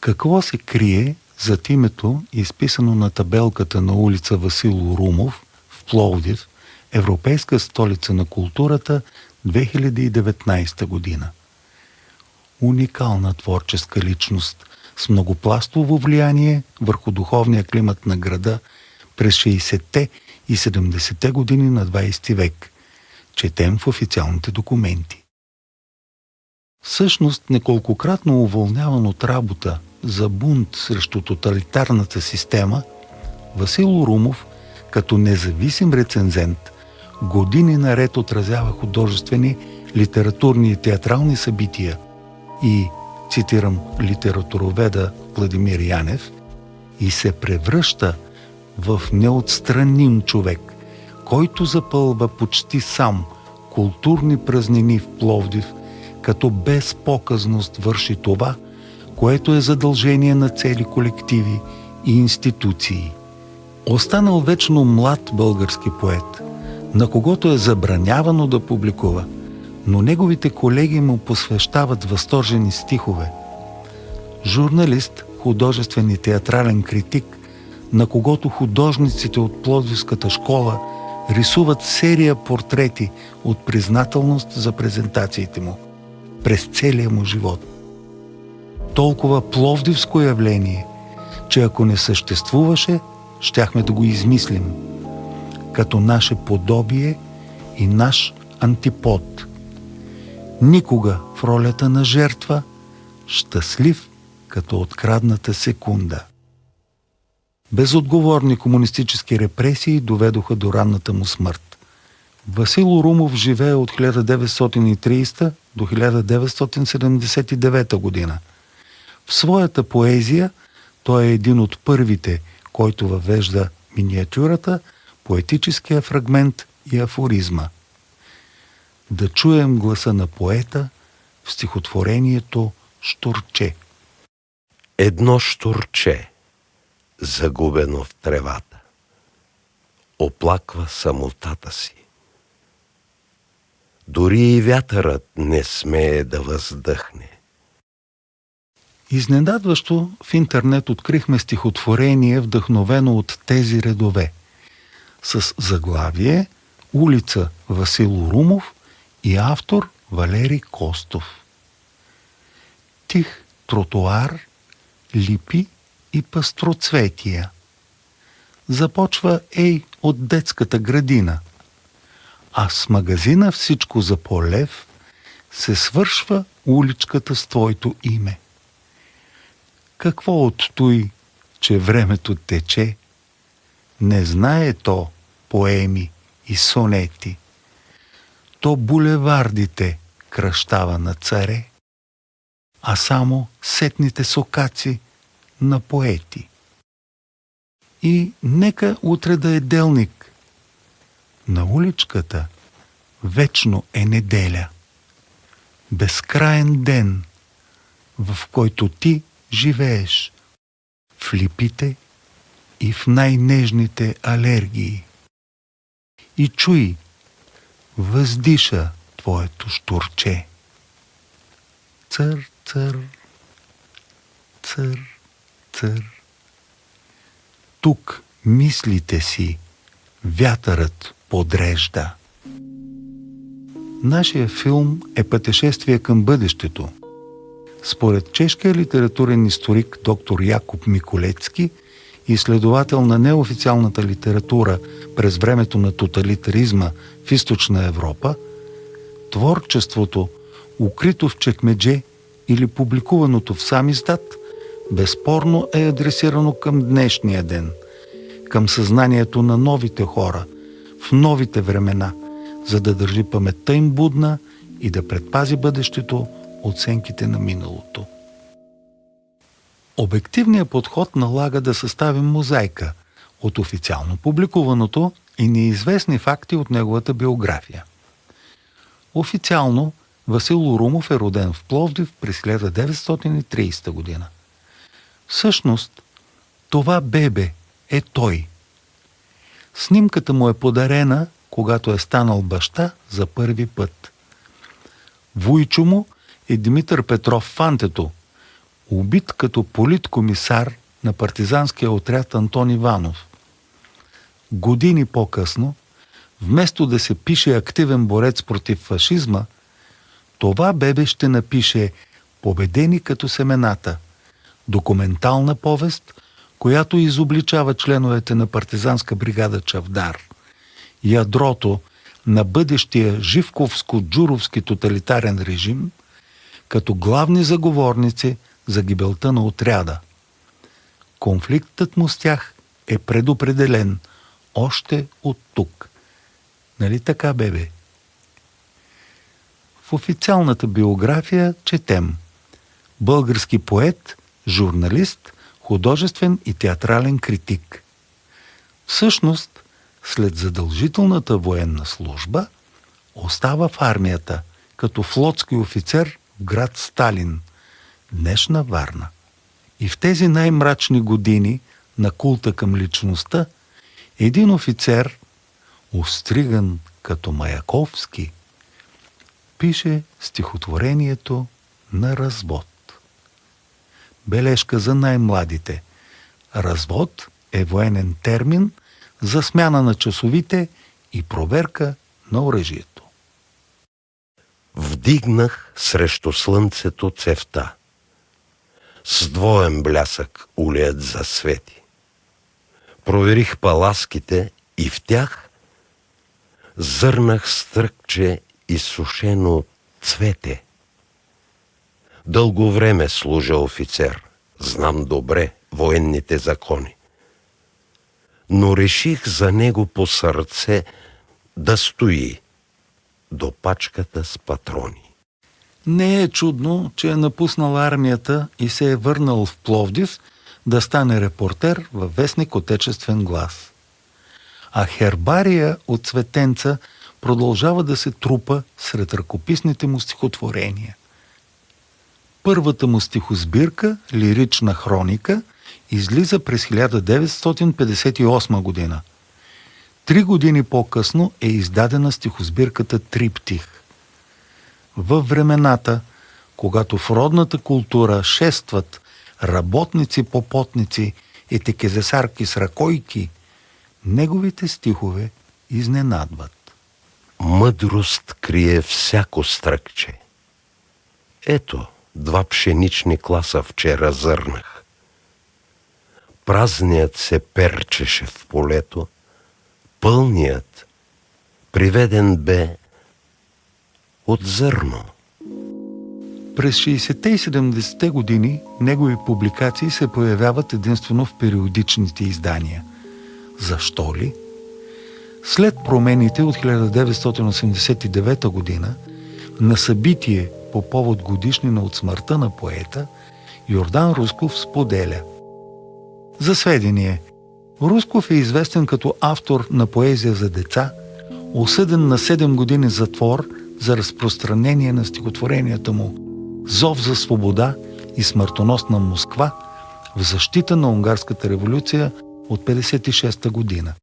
Какво се крие зад името, изписано на табелката на улица Васил Румов в Пловдив, Европейска столица на културата, 2019 година? Уникална творческа личност с многопластово влияние върху духовния климат на града през 60-те и 70-те години на 20 век. Четем в официалните документи. Всъщност, неколкократно уволняван от работа за бунт срещу тоталитарната система, Васил Румов, като независим рецензент, години наред отразява художествени, литературни и театрални събития и, цитирам литературоведа Владимир Янев, и се превръща в неотстраним човек, който запълва почти сам културни празнини в Пловдив, като без показност върши това, което е задължение на цели колективи и институции. Останал вечно млад български поет, на когото е забранявано да публикува, но неговите колеги му посвещават възторжени стихове. Журналист, художествен и театрален критик, на когото художниците от Пловдивската школа рисуват серия портрети от признателност за презентациите му през целия му живот. Толкова пловдивско явление, че ако не съществуваше, щяхме да го измислим, като наше подобие и наш антипод. Никога в ролята на жертва, щастлив като открадната секунда. Безотговорни комунистически репресии доведоха до ранната му смърт. Васил Румов живее от 1930 до 1979 година. В своята поезия той е един от първите, който въвежда миниатюрата, поетическия фрагмент и афоризма. Да чуем гласа на поета в стихотворението «Щурче». Едно щурче, загубено в тревата, оплаква самотата си. Дори и вятърът не смее да въздъхне. Изненадващо в интернет открихме стихотворение, вдъхновено от тези редове, с заглавие «Улица Васил Румов» и автор Валери Костов. Тих тротоар, липи и пастроцветия. Започва от детската градина, а с магазина всичко за по лев се свършва уличката с твоето име. Какво от той, че времето тече, не знае то поеми и сонети. То булевардите кръщава на царе, а само сетните сокаци на поети. И нека утре да е делник. На уличката вечно е неделя. Безкраен ден, в който ти живееш в липите и в най-нежните алергии. И чуй, въздиша твоето щурче. Цър, цър, цър, цър. Тук мислите си вятърът подрежда. Нашия филм е пътешествие към бъдещето. Според чешкия литературен историк доктор Якоб Миколецки, изследовател на неофициалната литература през времето на тоталитаризма в Източна Европа, творчеството, укрито в чекмедже или публикуваното в сам издат, безспорно е адресирано към днешния ден, към съзнанието на новите хора, в новите времена, за да държи паметта им будна и да предпази бъдещето от сенките на миналото. Обективният подход налага да съставим мозайка от официално публикуваното и неизвестни факти от неговата биография. Официално Васил Румов е роден в Пловдив през 1930 година. Всъщност, това бебе е той. Снимката му е подарена, когато е станал баща за първи път. Вуйчо му е Димитър Петров Фантето, убит като политкомисар на партизанския отряд Антон Иванов. Години по-късно, вместо да се пише активен борец против фашизма, това бебе ще напише "Победени като семената", документална повест, която изобличава членовете на партизанска бригада Чавдар, ядрото на бъдещия живковско-джуровски тоталитарен режим, като главни заговорници за гибелта на отряда. Конфликтът му с тях е предопределен още от тук. Нали така, бебе? В официалната биография четем: български поет, журналист, художествен и театрален критик. Всъщност, след задължителната военна служба, остава в армията като флотски офицер в град Сталин, днешна Варна. И в тези най-мрачни години на култа към личността, един офицер, остриган като Маяковски, пише стихотворението на развод. Бележка за най-младите. Развод е военен термин за смяна на часовите и проверка на оръжието. Вдигнах срещу слънцето цевта. С двоен блясък улеят засвети. Проверих паласките и в тях зърнах стръкче изсушено цвете. Дълго време служа офицер, знам добре военните закони. Но реших за него по сърце да стои до пачката с патрони. Не е чудно, че е напуснал армията и се е върнал в Пловдив да стане репортер във вестник "Отечествен глас". А хербария от Цветенца продължава да се трупа сред ръкописните му стихотворения. Първата му стихосбирка, лирична хроника, излиза през 1958 година. 3 години по-късно е издадена стихосбирката "Триптих". Във времената, когато в родната култура шестват работници-попотници, етекезесарки с ракойки, неговите стихове изненадват. Мъдрост крие всяко стръкче. Ето, 2 пшенични класа вчера зърнах. Празният се перчеше в полето, пълният приведен бе от зърно. През 60-те и 70-те години негови публикации се появяват единствено в периодичните издания. Защо ли? След промените от 1989 година на събитие по повод годишнина от смъртта на поета, Йордан Русков споделя: за сведение, Русков е известен като автор на поезия за деца, осъден на 7 години затвор за разпространение на стихотворенията му "Зов за свобода" и "Смъртоносна Москва" в защита на унгарската революция от 1956 година.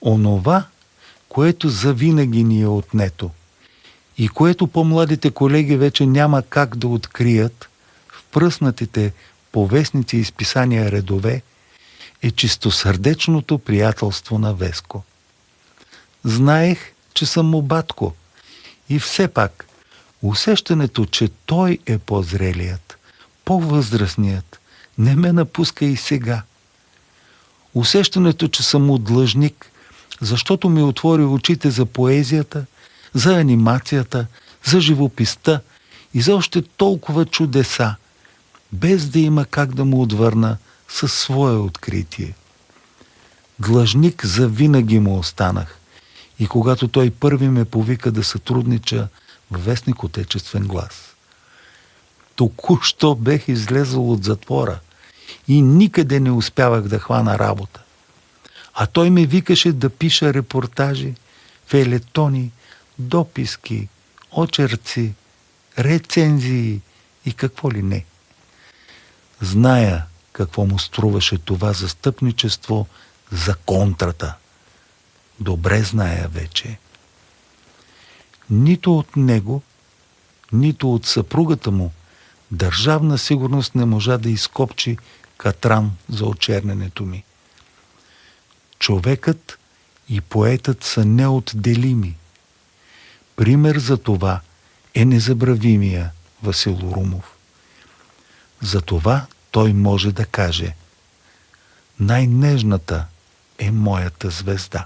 Онова, което завинаги ни е отнето и което по-младите колеги вече няма как да открият в пръснатите по вестници и списания редове, е чистосърдечното приятелство на Веско. Знаех, че съм му батко, и все пак усещането, че той е по-зрелият, по-възрастният, не ме напуска и сега. Усещането, че съм му длъжник, защото ми отвори очите за поезията, за анимацията, за живописта и за още толкова чудеса, без да има как да му отвърна със свое откритие. Длъжник завинаги му останах, и когато той първи ме повика да сътруднича в вестник "Отечествен глас". Току-що бех излезъл от затвора и никъде не успявах да хвана работа. А той ме викаше да пиша репортажи, фейлетони, дописки, очерци, рецензии и какво ли не. Зная какво му струваше това застъпничество за контрата. Добре зная вече. Нито от него, нито от съпругата му Държавна сигурност не можа да изкопчи катран за очерненето ми. Човекът и поетът са неотделими. Пример за това е незабравимия Васил Урумов. Затова той може да каже: най-нежната е моята звезда.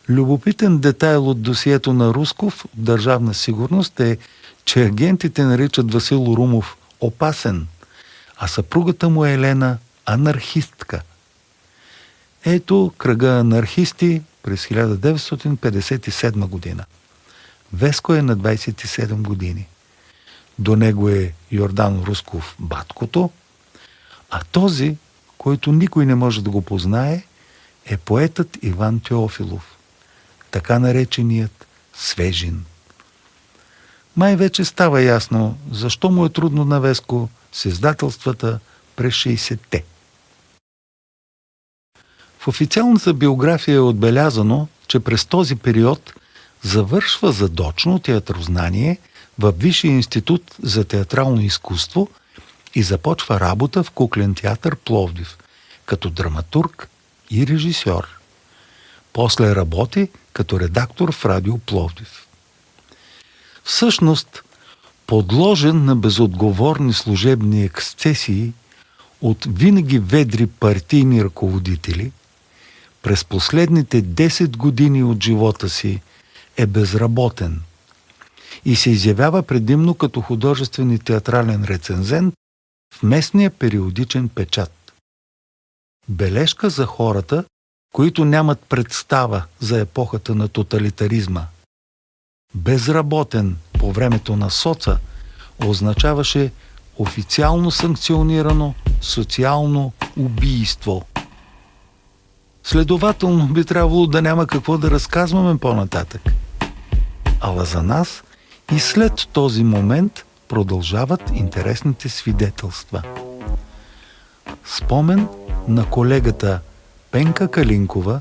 Любопитен детайл от досието на Русков в Държавна сигурност е, че агентите наричат Васил Урумов опасен, а съпругата му Елена анархистка. Ето кръга анархисти през 1957 година. Веско е на 27 години. До него е Йордан Русков баткото, а този, който никой не може да го познае, е поетът Иван Теофилов, така нареченият Свежин. Май вече става ясно защо му е трудно на Веско с издателствата през 60-те. В официалната биография е отбелязано, че през този период завършва задочно театрознание във Висшия институт за театрално изкуство и започва работа в Куклен театър Пловдив като драматург и режисьор. После работи като редактор в Радио Пловдив. Всъщност, подложен на безотговорни служебни ексцесии от винаги ведри партийни ръководители, през последните 10 години от живота си е безработен и се изявява предимно като художествен и театрален рецензент в местния периодичен печат. Бележка за хората, които нямат представа за епохата на тоталитаризма. Безработен по времето на соца означаваше официално санкционирано социално убийство. Следователно би трябвало да няма какво да разказваме по-нататък. Ала за нас и след този момент продължават интересните свидетелства. Спомен на колегата Пенка Калинкова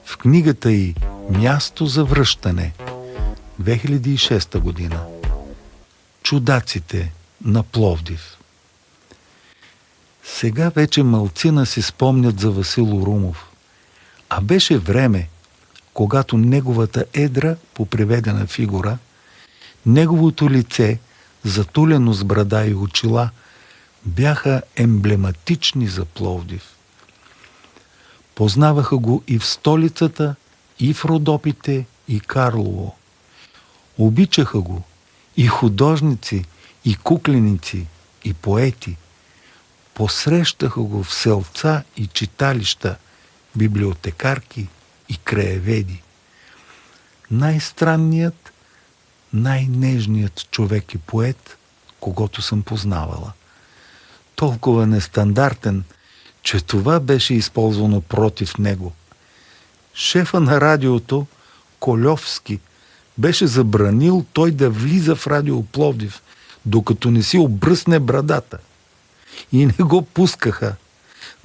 в книгата й «Място за връщане» 2006 година. Чудаците на Пловдив. Сега вече малцина си спомнят за Васил Урумов, а беше време, когато неговата едра поприведена фигура, неговото лице, затулено с брада и очила, бяха емблематични за Пловдив. Познаваха го и в столицата, и в Родопите, и Карлово. Обичаха го и художници, и кукленици, и поети. Посрещаха го в селца и читалища, библиотекарки и краеведи. Най-странният, най-нежният човек и поет, когото съм познавала. Толкова нестандартен, че това беше използвано против него. Шефа на радиото, Колевски, беше забранил той да влиза в Радио Пловдив, докато не си обръсне брадата. И не го пускаха.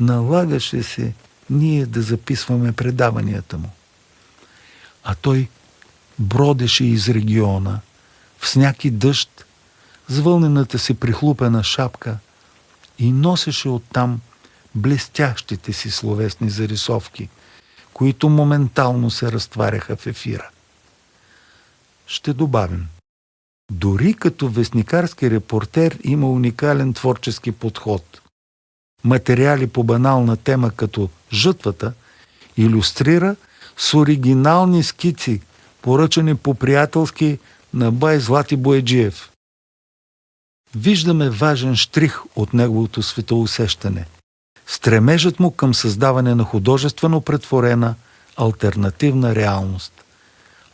Налагаше се ние да записваме предаванията му. А той бродеше из региона, в сняг и дъжд, с вълнената си прихлупена шапка и носеше оттам блестящите си словесни зарисовки, които моментално се разтваряха в ефира. Ще добавим. Дори като вестникарски репортер има уникален творчески подход. Материали по банална тема като жътвата илюстрира с оригинални скици, поръчани по-приятелски на бай Злати Бояджиев. Виждаме важен штрих от неговото светоусещане. Стремежът му към създаване на художествено претворена алтернативна реалност.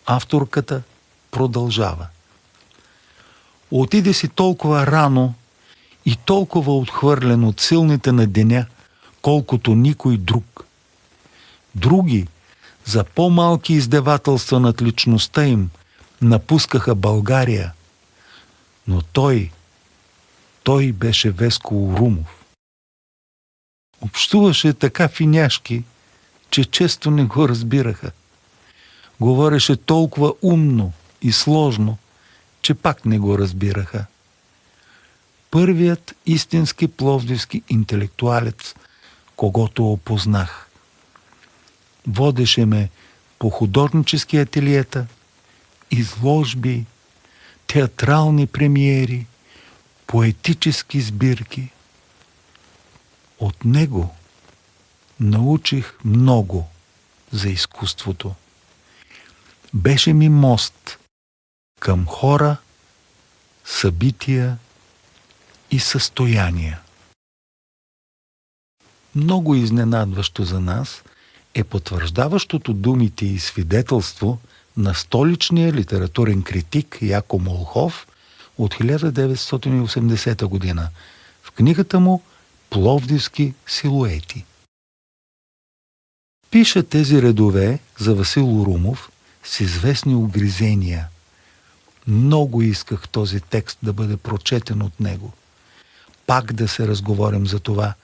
Авторката продължава. Отиде си толкова рано и толкова отхвърлен от силните на деня, колкото никой друг. Други, за по-малки издевателства над личността им, напускаха България. Но той беше Веско Урумов. Общуваше така финяшки, че често не го разбираха. Говореше толкова умно и сложно, че пак не го разбираха. Първият истински пловдивски интелектуалец, когото опознах. Водеше ме по художнически ателиета, изложби, театрални премиери, поетически сбирки. От него научих много за изкуството. Беше ми мост към хора, събития и състояния. Много изненадващо за нас е потвърждаващото думите и свидетелство на столичния литературен критик Яко Молхов от 1980 година в книгата му «Пловдивски силуети». Пиша тези редове за Васил Урумов с известни угризения. Много исках този текст да бъде прочетен от него. Пак да се разговорим за това,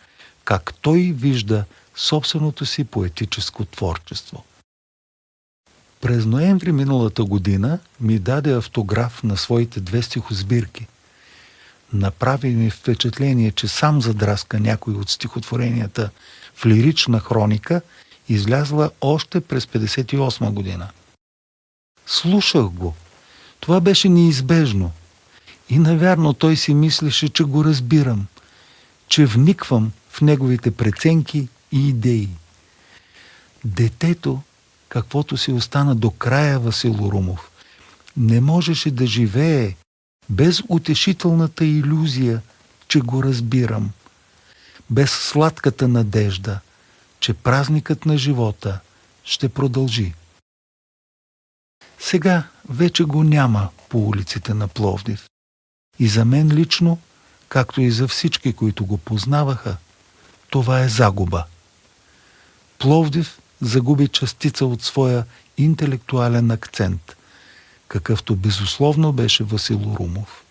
как той вижда собственото си поетическо творчество. През ноември миналата година ми даде автограф на своите 2 стихосбирки. Направи ми впечатление, че сам задраска някои от стихотворенията в лирична хроника, излязла още през 1958 година. Слушах го. Това беше неизбежно. И навярно той си мислеше, че го разбирам, че вниквам в неговите преценки и идеи. Детето, каквото си остана до края Васил Урумов, не можеше да живее без утешителната илюзия, че го разбирам, без сладката надежда, че празникът на живота ще продължи. Сега вече го няма по улиците на Пловдив. И за мен лично, както и за всички, които го познаваха, това е загуба. Пловдив загуби частица от своя интелектуален акцент, какъвто безусловно беше Васил Урумов.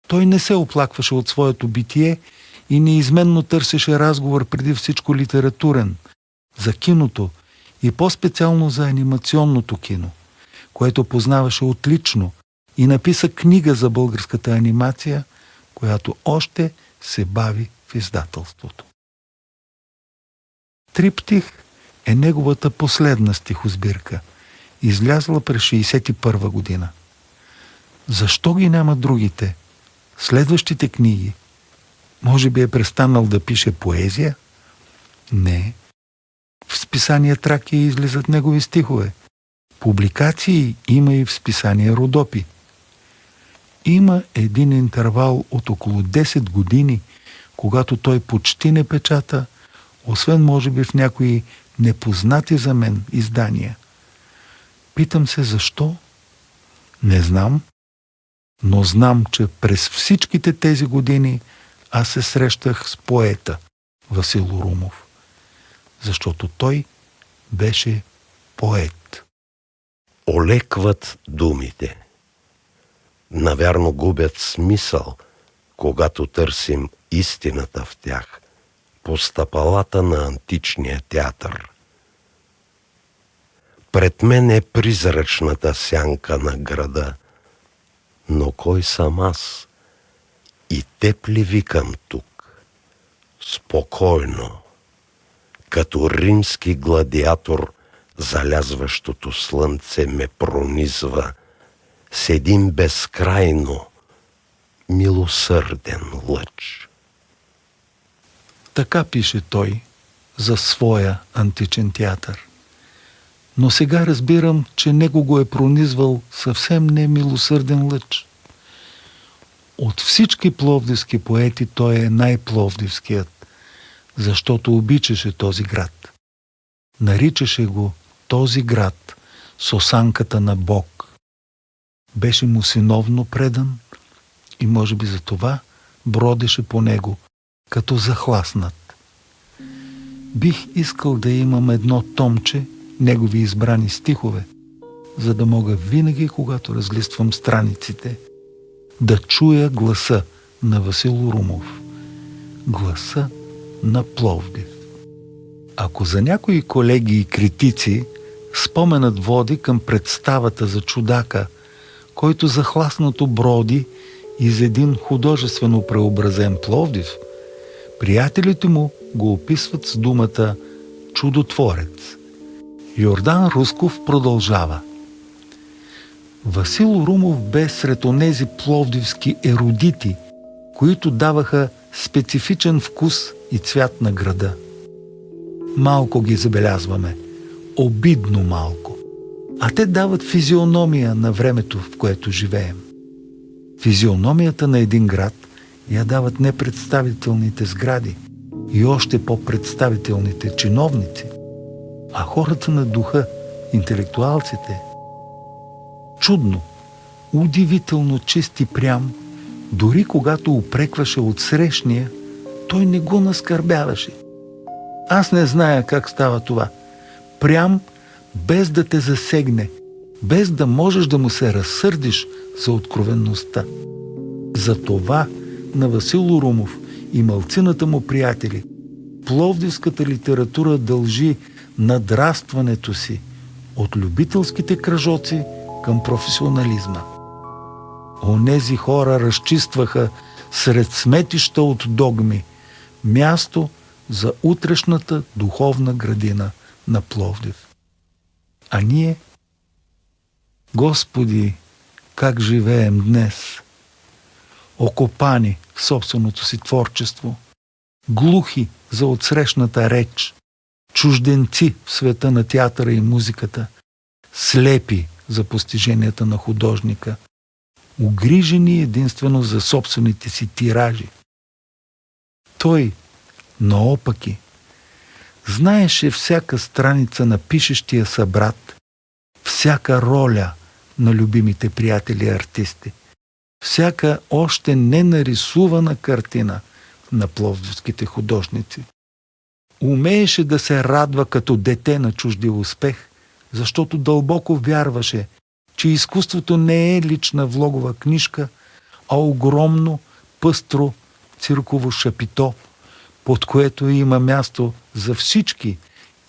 Той не се оплакваше от своето битие и неизменно търсеше разговор преди всичко литературен, за киното и по-специално за анимационното кино, което познаваше отлично и написа книга за българската анимация, която още се бави в издателството. Триптих е неговата последна стихосбирка, излязла през 1961 година. Защо ги няма другите, следващите книги? Може би е престанал да пише поезия? Не. В списание Тракия излизат негови стихове. Публикации има и в списание Родопи. Има един интервал от около 10 години, когато той почти не печата, освен може би в някои непознати за мен издания. Питам се защо? Не знам, но знам, че през всичките тези години аз се срещах с поета Васил Урумов, защото той беше поет. Олекват думите. Навярно губят смисъл, когато търсим истината в тях, по стъпалата на античния театър. Пред мен е призрачната сянка на града, но кой съм аз? И теб ли викам тук? Спокойно, като римски гладиатор, залязващото слънце ме пронизва с един безкрайно милосърден лъч. Така пише той за своя античен театър. Но сега разбирам, че него го е пронизвал съвсем не милосърден лъч. От всички пловдивски поети той е най-пловдивският, защото обичаше този град. Наричаше го този град с осанката на Бог. Беше му синовно предан и може би за това бродеше по него като захласнат. Бих искал да имам едно томче негови избрани стихове, за да мога винаги, когато разлиствам страниците, да чуя гласа на Васил Урумов, гласа на Пловдив. Ако за някои колеги и критици споменът води към представата за чудака, който захласнато броди из един художествено преобразен Пловдив, приятелите му го описват с думата чудотворец. Йордан Русков продължава. Васил Урумов бе сред онези пловдивски ерудити, които даваха специфичен вкус и цвят на града. Малко ги забелязваме, обидно малко. А те дават физиономия на времето, в което живеем. Физиономията на един град я дават непредставителните сгради и още по-представителните чиновници, а хората на духа, интелектуалците. Чудно, удивително чист и прям, дори когато упрекваше отсрещния, той не го наскърбяваше. Аз не зная как става това. Прям, без да те засегне, без да можеш да му се разсърдиш за откровенността. За това на Васил Урумов и малцината му приятели пловдивската литература дължи надрастването си от любителските кръжоци към професионализма. Онези хора разчистваха сред сметища от догми място за утрешната духовна градина на Пловдив. А ние, Господи, как живеем днес, окопани в собственото си творчество, глухи за отсрещната реч, чужденци в света на театъра и музиката, слепи за постиженията на художника, угрижени единствено за собствените си тиражи. Той, наопаки, знаеше всяка страница на пишещия събрат, всяка роля на любимите приятели артисти, всяка още ненарисувана картина на пловдивските художници. Умееше да се радва като дете на чуждия успех, защото дълбоко вярваше, че изкуството не е лична влогова книжка, а огромно, пъстро цирково шапито, под което има място за всички,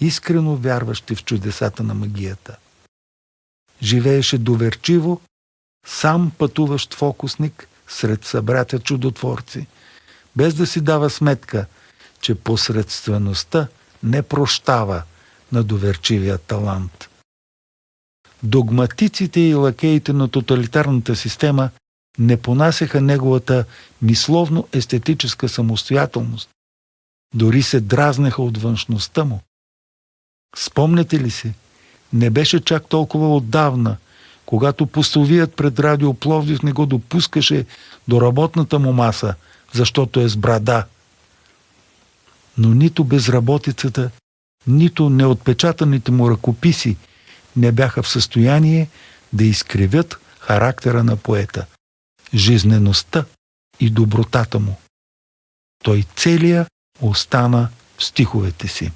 искрено вярващи в чудесата на магията. Живееше доверчиво, сам пътуващ фокусник сред събратя чудотворци, без да си дава сметка, че посредствеността не прощава на доверчивия талант. Догматиците и лакеите на тоталитарната система не понасяха неговата мисловно-естетическа самостоятелност. Дори се дразнеха от външността му. Спомняте ли си, не беше чак толкова отдавна, когато постовият пред Радио Пловдив не го допускаше до работната му маса, защото е с брада. Но нито безработицата, нито неотпечатаните му ръкописи не бяха в състояние да изкривят характера на поета, жизнеността и добротата му. Той целия остана в стиховете си.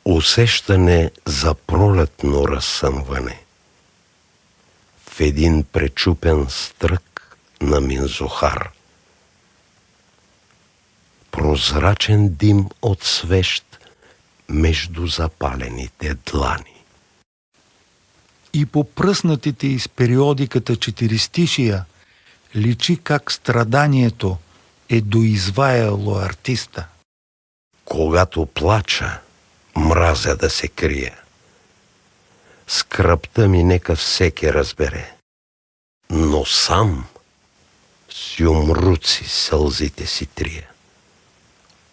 Усещане за пролетно разсъмване в един пречупен стрък на Минзухар. Прозрачен дим от свещ между запалените длани. И по пръснатите из периодиката четиристишия личи как страданието е доизваяло артиста. Когато плача, мразя да се крия. Скръбта ми нека всеки разбере, но сам с юмруци сълзите си трия.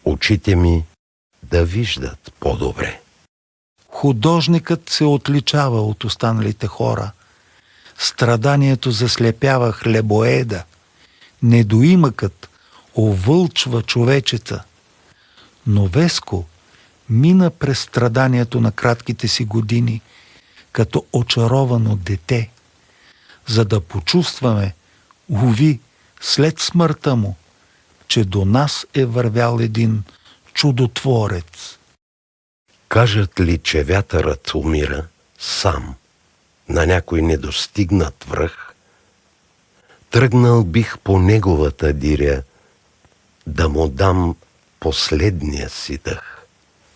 Очите ми да виждат по-добре. Художникът се отличава от останалите хора. Страданието заслепява хлебоеда. Недоимъкът овълчва човечеца. Но Веско мина през страданието на кратките си години като очаровано дете, за да почувстваме, уви, след смъртта му, че до нас е вървял един чудотворец. Кажат ли, че вятърът умира сам на някой недостигнат връх, тръгнал бих по неговата диря да му дам последния си дъх.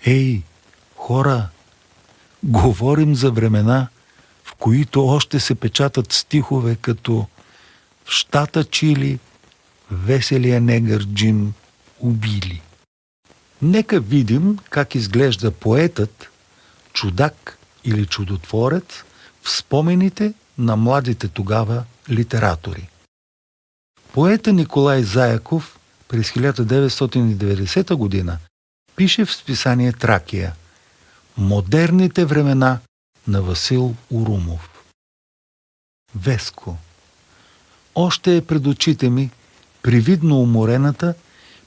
Ей, хора, говорим за времена, в които още се печатат стихове като «В щата Чили веселия негър Джим убили». Нека видим как изглежда поетът, чудак или чудотворец в спомените на младите тогава литератори. Поета Николай Заяков през 1990 година пише в списание Тракия «Модерните времена на Васил Урумов». Веско. Още е пред очите ми привидно уморената,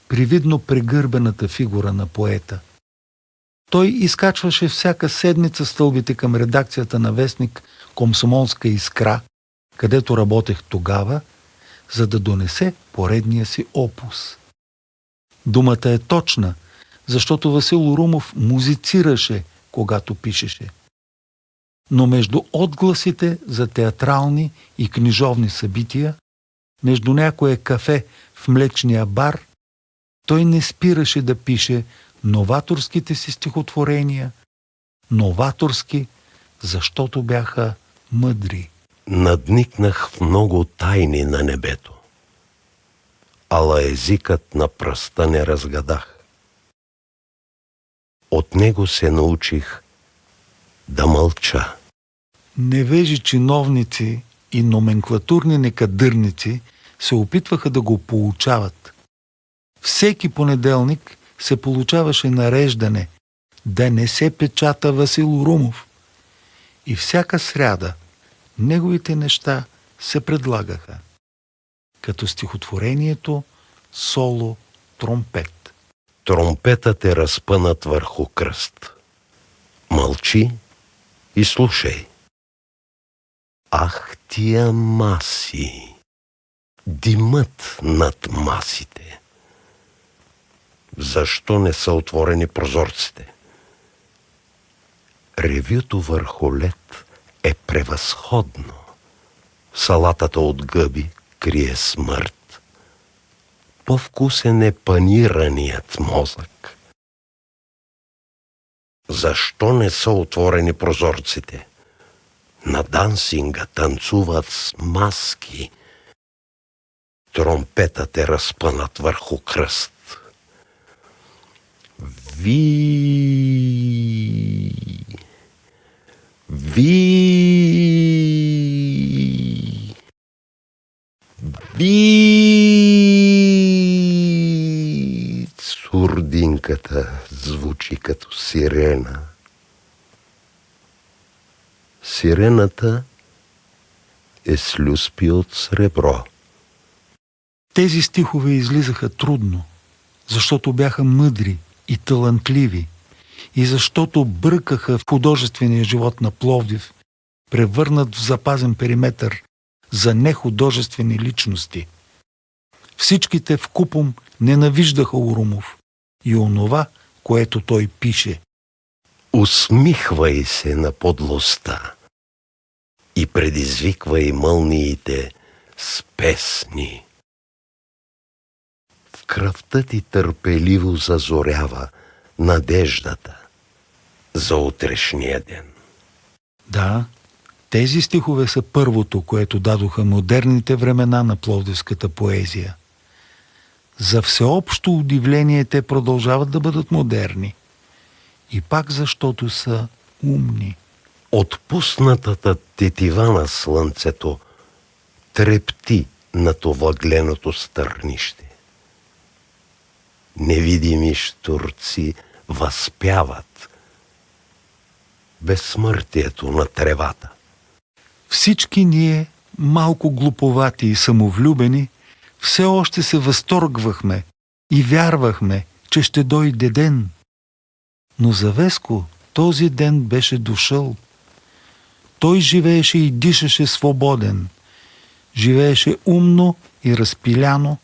привидно прегърбената фигура на поета. Той изкачваше всяка седмица стълбите към редакцията на вестник «Комсомолска искра», където работех тогава, за да донесе поредния си опус. Думата е точна, защото Васил Урумов музицираше, когато пишеше. Но между отгласите за театрални и книжовни събития, между някое кафе в млечния бар, той не спираше да пише новаторските си стихотворения, новаторски, защото бяха мъдри. Надникнах в много тайни на небето, ала езикът на пръста не разгадах. От него се научих да мълча. Невежи чиновници и номенклатурни некадърници се опитваха да го поучават. Всеки понеделник се получаваше нареждане да не се печата Васил Урумов. И всяка сряда неговите неща се предлагаха, като стихотворението «Соло тромпет». Тромпетът е разпънат върху кръст. Мълчи и слушай. Ах, тия маси, димът над масите. Защо не са отворени прозорците? Ревюто върху лед е превъзходно. Салатата от гъби крие смърт. По-вкусен е панираният мозък. Защо не са отворени прозорците? На дансинга танцуват с маски. Тромпетът е разпънат върху кръст. Сурдинката звучи като сирена. Сирената е с люспи от сребро. Тези стихове излизаха трудно, защото бяха мъдри и талантливи и защото бъркаха в художествения живот на Пловдив, превърнат в запазен периметър за нехудожествени личности. Всичките вкупом ненавиждаха Урумов и онова, което той пише. Усмихвай се на подлостта и предизвиквай мълниите с песни. В кръвта ти търпеливо зазорява надеждата за утрешния ден. Да, тези стихове са първото, което дадоха модерните времена на пловдивската поезия. За всеобщо удивление те продължават да бъдат модерни. И пак защото са умни. Отпуснатата тетива на слънцето трепти над овъгленото стърнище. Невидими щурци възпяват безсмъртието на тревата. Всички ние, малко глуповати и самовлюбени, все още се възторгвахме и вярвахме, че ще дойде ден. Но за Веско този ден беше дошъл. Той живееше и дишаше свободен. Живееше умно и разпиляно.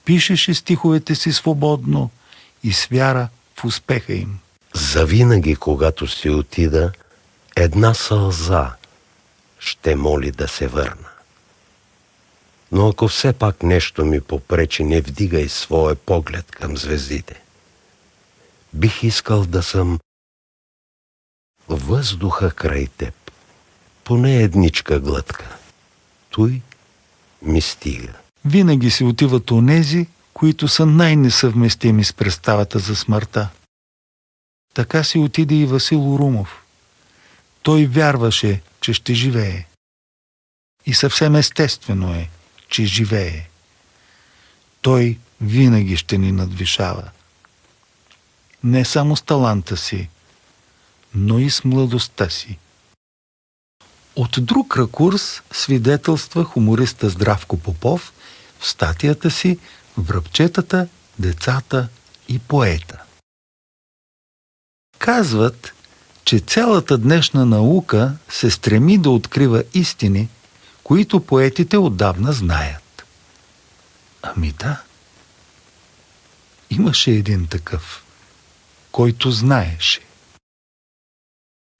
Пишеше стиховете си свободно и с вяра в успеха им. Завинаги, когато си отида, една сълза ще моли да се върна. Но ако все пак нещо ми попречи, не вдигай своя поглед към звездите. Бих искал да съм въздуха край теб, поне едничка глътка. Той ми стига. Винаги си отиват онези, които са най-несъвместими с представата за смъртта. Така си отиде и Васил Урумов. Той вярваше, че ще живее. И съвсем естествено е, че живее. Той винаги ще ни надвишава. Не само с таланта си, но и с младостта си. От друг ракурс свидетелства хумориста Здравко Попов в статията си "Връбчетата, децата и поета". Казват, че цялата днешна наука се стреми да открива истини, които поетите отдавна знаят. Ами да, имаше един такъв, който знаеше.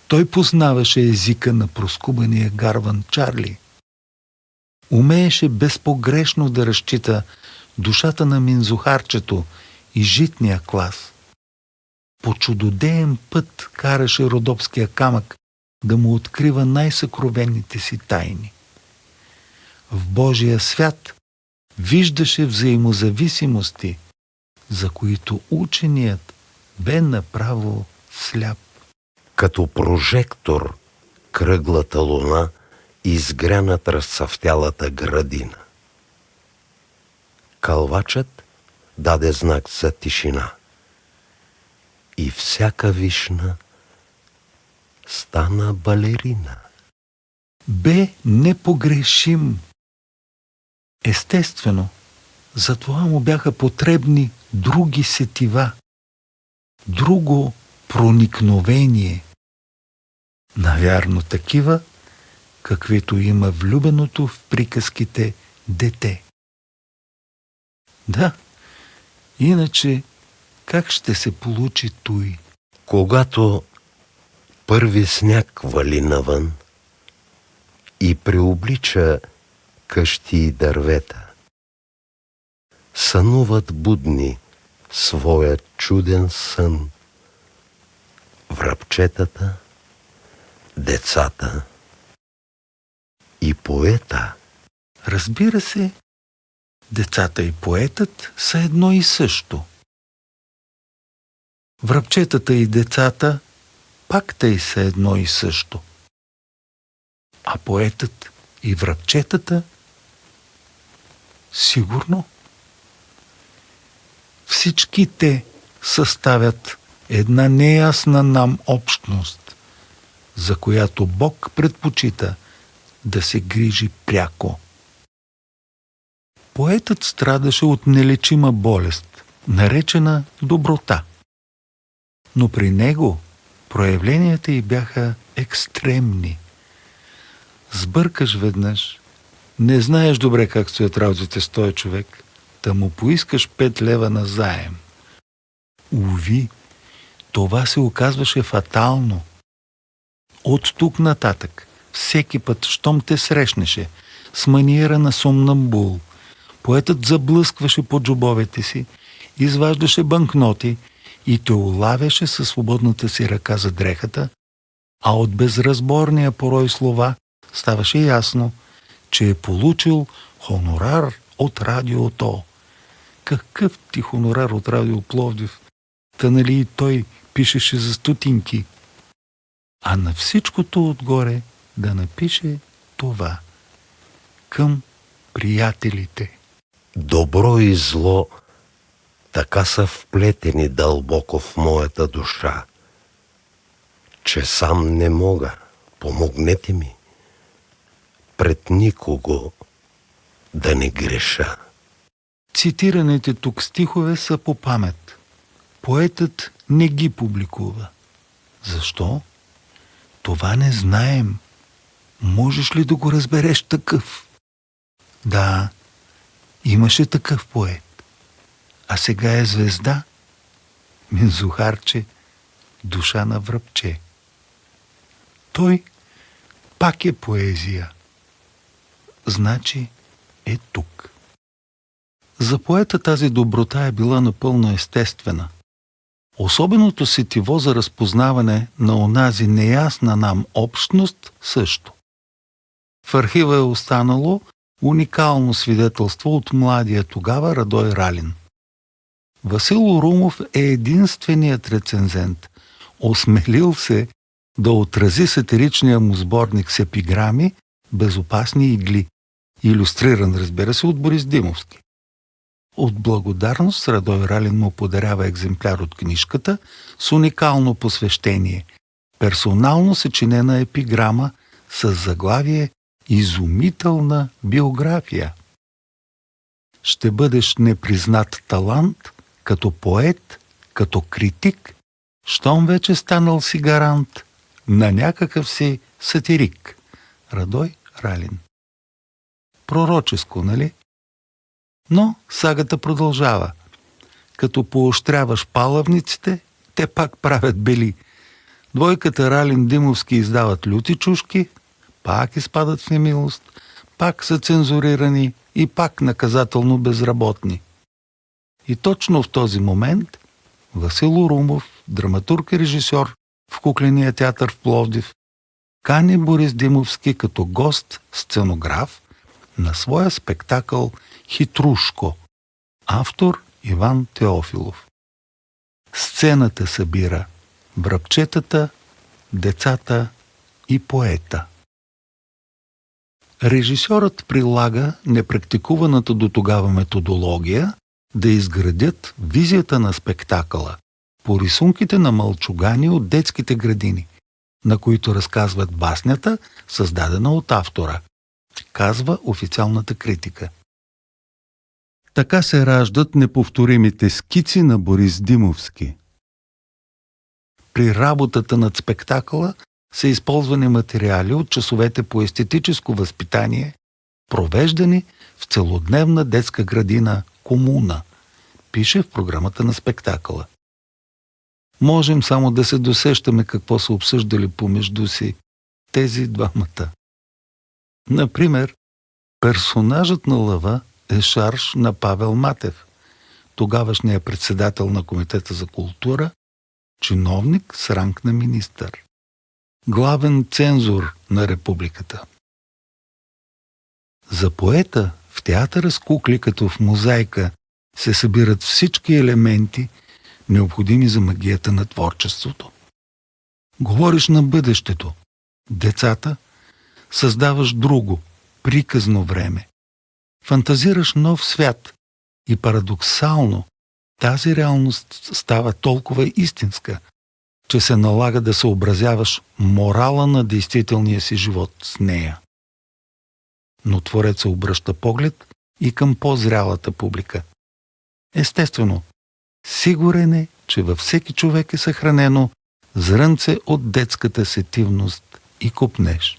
Той познаваше езика на проскубания гарван Чарли. Умееше безпогрешно да разчита душата на минзухарчето и житния клас. По чудодеен път караше родопския камък да му открива най-съкровенните си тайни. В Божия свят виждаше взаимозависимости, за които ученият бе направо сляп. Като прожектор кръглата луна изгря над разцъфтялата градина. Кълвачът даде знак за тишина. И всяка вишна стана балерина. Бе непогрешим. Естествено, затова му бяха потребни други сетива, друго проникновение. Навярно такива, каквито има влюбеното в приказките дете. Да, иначе как ще се получи той? Когато първи сняг вали навън и преоблича къщи и дървета, сънуват будни своя чуден сън връбчетата, децата и поета. Разбира се, децата и поетът са едно и също. Връбчетата и децата пак тъй са едно и също. А поетът и връбчетата сигурно. Всички те съставят една неясна нам общност, за която Бог предпочита да се грижи пряко. Поетът страдаше от нелечима болест, наречена доброта. Но при него проявленията й бяха екстремни. Сбъркаш веднъж, не знаеш добре как стоят работите с този човек, да му поискаш 5 лева назаем. Уви, това се оказваше фатално. От тук нататък, всеки път, щом те срещнеше, с маниера на сомнамбул, поетът заблъскваше по джобовете си, изваждаше банкноти и те улавяше със свободната си ръка за дрехата, а от безразборния порой слова ставаше ясно, че е получил хонорар от радиото. Какъв ти хонорар от радио Пловдив? Та нали и той пишеше за стотинки. А на всичкото отгоре да напише това: към приятелите. Добро и зло така са вплетени дълбоко в моята душа, че сам не мога, помогнете ми, пред никого да не греша. Цитираните тук стихове са по памет. Поетът не ги публикува. Защо? Това не знаем. Можеш ли да го разбереш такъв? Да, имаше такъв поет. А сега е звезда. Минзухарче, душа на връбче. Той пак е поезия. Значи е тук. За поета тази доброта е била напълно естествена. Особеното сетиво за разпознаване на онази неясна нам общност също. В архива е останало уникално свидетелство от младия тогава Радой Ралин. Васил Урумов е единственият рецензент, осмелил се да отрази сатиричния му сборник с епиграми "Безопасни игли", илюстриран, разбира се, от Борис Димовски. От благодарност Радой Ралин му подарява екземпляр от книжката с уникално посвещение, персонално съчинена епиграма с заглавие "Изумителна биография". Ще бъдеш непризнат талант като поет, като критик, щом вече станал си гарант на някакъв си сатирик. Радой Ралин. Пророческо, нали? Но сагата продължава. Като поощряваш палавниците, те пак правят бели. Двойката Ралин-Димовски издават люти чушки, пак изпадат в немилост, пак са цензурирани и пак наказателно безработни. И точно в този момент Васил Урумов, драматург и режисьор в Кукления театър в Пловдив, кани Борис Димовски като гост-сценограф на своя спектакъл "Хитрушко", автор Иван Теофилов. Сцената събира врабчетата, децата и поета. Режисьорът прилага непрактикуваната до тогава методология да изградят визията на спектакъла по рисунките на мълчугани от детските градини, на които разказват баснята, създадена от автора, казва официалната критика. Така се раждат неповторимите скици на Борис Димовски. При работата над спектакъла са използвани материали от часовете по естетическо възпитание, провеждани в целодневна детска градина "Комуна", пише в програмата на спектакъла. Можем само да се досещаме какво са обсъждали помежду си тези двамата. Например, персонажът на Лъва е шарж на Павел Матев, тогавашния председател на Комитета за култура, чиновник с ранг на министър, главен цензор на републиката. За поета в театъра с кукли като в мозайка се събират всички елементи, необходими за магията на творчеството. Говориш на бъдещето, децата, създаваш друго, приказно време. Фантазираш нов свят и парадоксално тази реалност става толкова истинска, че се налага да съобразяваш морала на действителния си живот с нея. Но Твореца обръща поглед и към по-зрялата публика. Естествено, сигурен е, че във всеки човек е съхранено зрънце от детската сетивност и копнеж.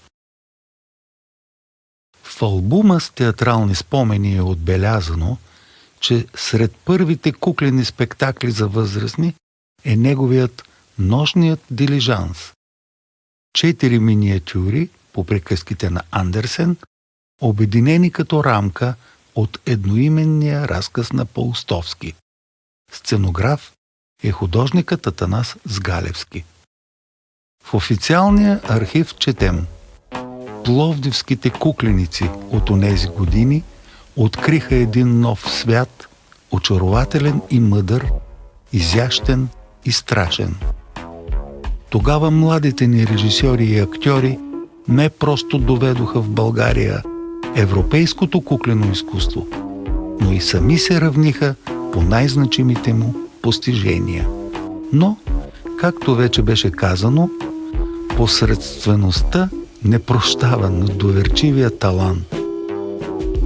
В албума с театрални спомени е отбелязано, че сред първите куклени спектакли за възрастни е неговият "Нощният дилижанс". 4 миниатюри по приказките на Андерсен, обединени като рамка от едноименния разказ на Паустовски. Сценограф е художникът Атанас Сгалевски. В официалния архив четем: пловдивските кукленици от онези години откриха един нов свят, очарователен и мъдър, изящен и страшен. Тогава младите ни режисьори и актьори не просто доведоха в България европейското куклено изкуство, но и сами се равниха по най-значимите му постижения. Но, както вече беше казано, посредствеността не прощава на доверчивия талант.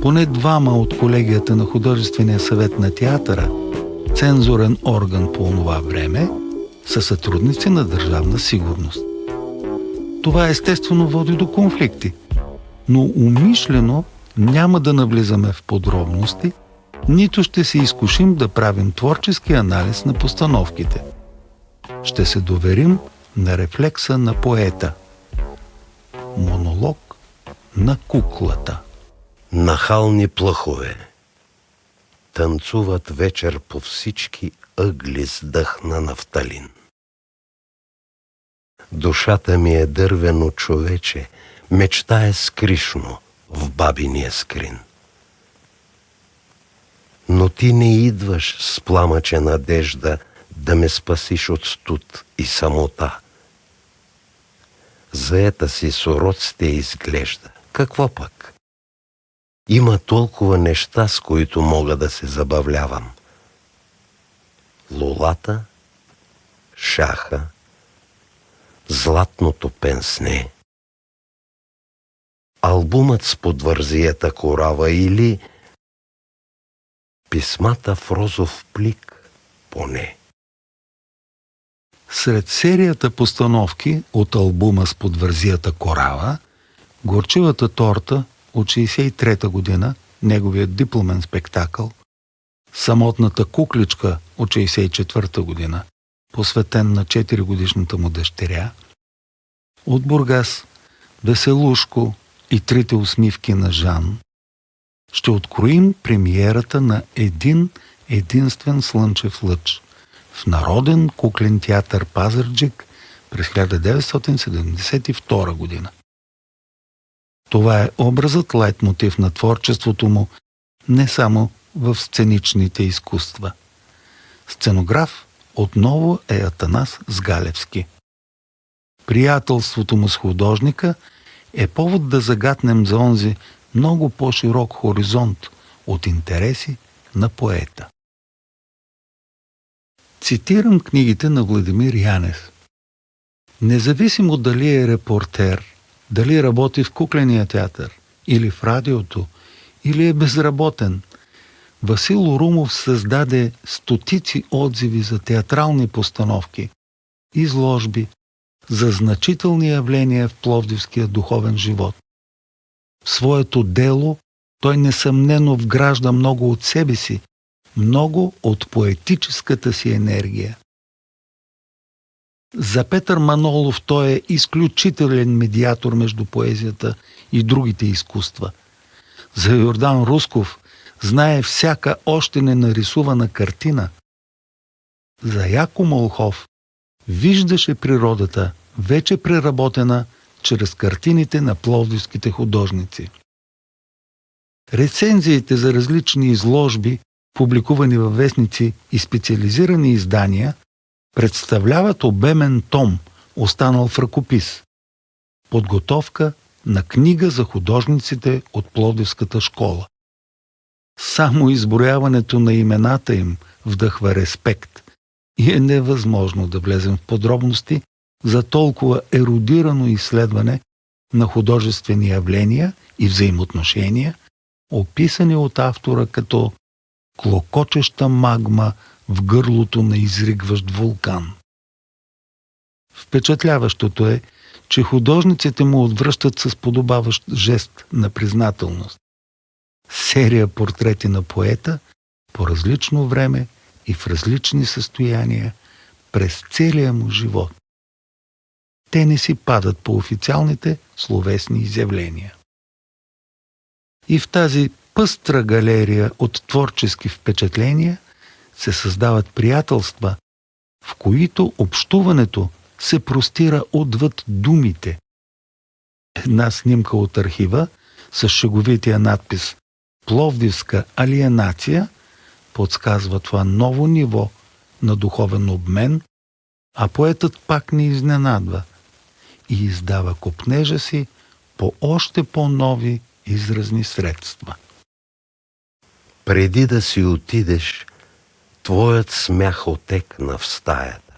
Поне 2 от колегията на Художествения съвет на театъра, цензурен орган по онова време, са сътрудници на Държавна сигурност. Това естествено води до конфликти, но умишлено няма да навлизаме в подробности, нито ще се изкушим да правим творчески анализ на постановките. Ще се доверим на рефлекса на поета. Монолог на куклата. Нахални плъхове танцуват вечер по всички ъгли с дъх на нафталин. Душата ми е дървено човече, мечтае скришно в бабиния скрин. Но ти не идваш с пламъче надежда да ме спасиш от студ и самота. Заета си с уроците изглежда. Какво пък? Има толкова неща, с които мога да се забавлявам. Лулата, шаха, златното пенсне, албумът с подвързията корава или писмата в розов плик поне. Сред серията постановки от албума с подвързията корава, Горчивата торта от 1963 година, неговият дипломен спектакъл, Самотната кукличка от 1964 година, посветен на 4-годишната му дъщеря, от Бургас Веселушко и трите усмивки на Жан, ще откроим премиерата на един единствен слънчев лъч в Народен куклен театър Пазарджик през 1972 година. Това е образът лайтмотив на творчеството му не само в сценичните изкуства. Сценограф отново е Атанас Сгалевски. Приятелството му с художника е повод да загатнем за онзи много по-широк хоризонт от интереси на поета. Цитирам книгите на Владимир Янев. Независимо дали е репортер, дали работи в кукления театър или в радиото, или е безработен, Васил Урумов създаде стотици отзиви за театрални постановки, изложби, за значителни явления в пловдивския духовен живот. В своето дело той несъмнено вгражда много от себе си, много от поетическата си енергия. За Петър Манолов той е изключителен медиатор между поезията и другите изкуства. За Йордан Русков знае всяка още ненарисувана картина. За Яко Молхов виждаше природата, вече преработена чрез картините на пловдивските художници. Рецензиите за различни изложби, публикувани във вестници и специализирани издания, представляват обемен том, останал в ръкопис. Подготовка на книга за художниците от Пловдивската школа. Само изброяването на имената им вдъхва респект и е невъзможно да влезем в подробности за толкова ерудирано изследване на художествени явления и взаимоотношения, описани от автора като клокочеща магма в гърлото на изригващ вулкан. Впечатляващото е, че художниците му отвръщат с подобаващ жест на признателност. Серия портрети на поета по различно време и в различни състояния през целия му живот. Те не си падат по официалните словесни изявления. И в тази пъстра галерия от творчески впечатления се създават приятелства, в които общуването се простира отвъд думите. Една снимка от архива с шеговития надпис «Пловдивска алиенация» подсказва това ново ниво на духовен обмен, а поетът пак не изненадва и издава копнежа си по още по-нови изразни средства. Преди да си отидеш, твоят смях отекна в стаята,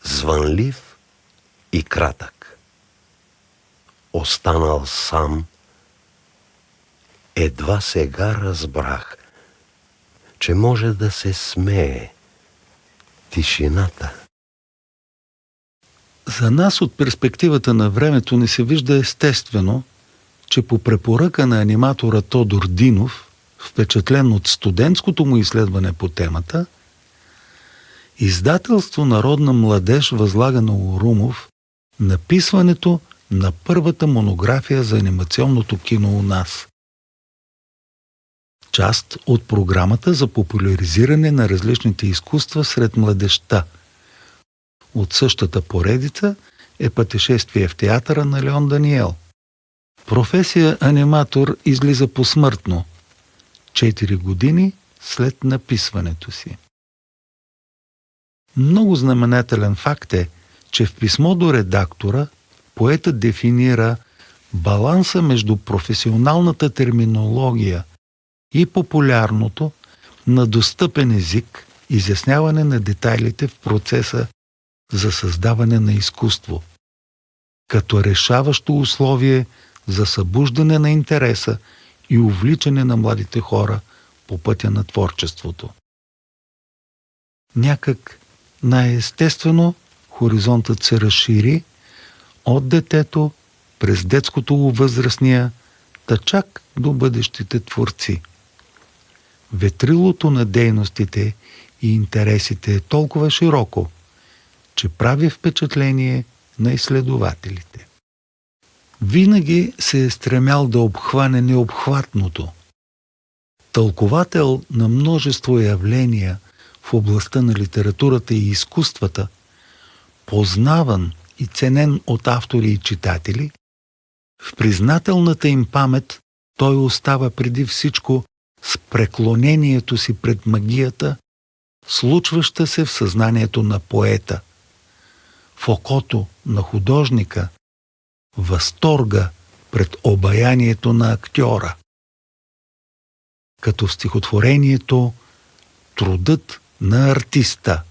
звънлив и кратък. Останал сам, едва сега разбрах, че може да се смее тишината. За нас от перспективата на времето не се вижда естествено, че по препоръка на аниматора Тодор Динов, впечатлен от студентското му изследване по темата, издателство Народна младеж възлага на Урумов написването на първата монография за анимационното кино у нас. Част от програмата за популяризиране на различните изкуства сред младежта. От същата поредица е Пътешествие в театъра на Леон Даниел. Професия аниматор излиза посмъртно, 4 години след написването си. Много знаменателен факт е, че в писмо до редактора поетът дефинира баланса между професионалната терминология и популярното на достъпен език, изясняване на детайлите в процеса за създаване на изкуство, като решаващо условие за събуждане на интереса и увличане на младите хора по пътя на творчеството. Някак най-естествено хоризонтът се разшири от детето през детското у възрастния, та чак до бъдещите творци. Ветрилото на дейностите и интересите е толкова широко, че прави впечатление на изследователите. Винаги се е стремял да обхване необхватното. Тълковател на множество явления в областта на литературата и изкуствата, познаван и ценен от автори и читатели, в признателната им памет той остава преди всичко с преклонението си пред магията, случваща се в съзнанието на поета, в окото на художника, възторга пред обаянието на актьора. Като в стихотворението "Трудът на артиста",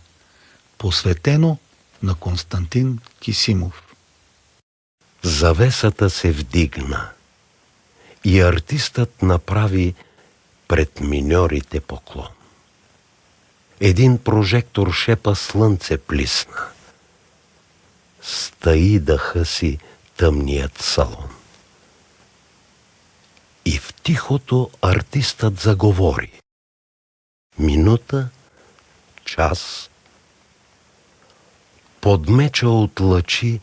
посветено на Константин Кисимов. Завесата се вдигна и артистът направи пред миньорите поклон. Един прожектор шепа слънце плисна. Стаи дъха си тъмният салон. И в тихото артистът заговори. Минута, час, под меча от лъчи,